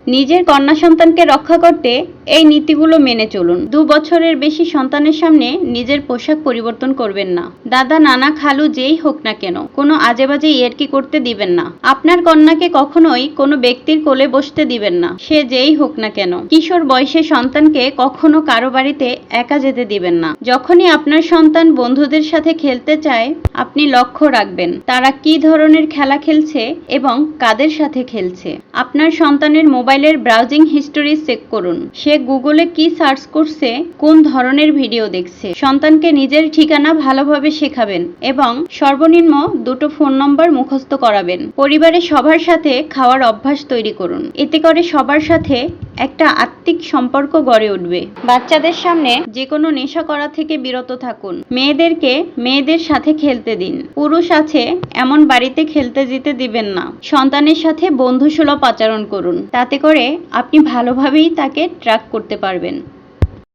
নিজের কন্যা সন্তানকে রক্ষা করতে এই নীতিগুলো মেনে চলুন। 2 বছরের বেশি সন্তানের সামনে নিজের পোশাক পরিবর্তন করবেন না। দাদা, নানা, খালু যেই হোক না কেন কোনো আজেবাজে ইয়ার্কি করতে দিবেন না। আপনার কন্যাকে কখনোই কোনো ব্যক্তির কোলে বসতে দিবেন না, সে যেই হোক না কেন। কিশোর বয়সে সন্তানকে কখনো কারো বাড়িতে একা যেতে দিবেন না। যখনই আপনার সন্তান বন্ধুদের সাথে খেলতে চায়, আপনি লক্ষ্য রাখবেন তারা কি ধরনের খেলা খেলছে এবং কাদের সাথে খেলছে। আপনার সন্তানের মোবাইলের ব্রাউজিং হিস্টোরি চেক করুন। সে গুগলে কি সার্চ করছে, কোন ধরনের ভিডিও দেখছে। সন্তানকে নিজের ঠিকানা ভালোভাবে শেখাবেন এবং সর্বনিম্ন 2টো ফোন নম্বর মুখস্থ করাবেন। পরিবারের সবার সাথে খাওয়ার অভ্যাস তৈরি করুন। এতে করে সবার সাথে একটা আত্মিক সম্পর্ক গড়ে উঠবে। বাচ্চাদের সামনে যে কোনো নেশা করা থেকে বিরত থাকুন। মেয়েদেরকে মেয়েদের সাথে খেলতে দিন। পুরুষ আছে এমন বাড়িতে খেলতে যেতে দিবেন না। সন্তানের সাথে বন্ধুসুলভ আচরণ করুন। তাতে করে আপনি ভালোভাবেই তাকে ট্র্যাক করতে পারবেন।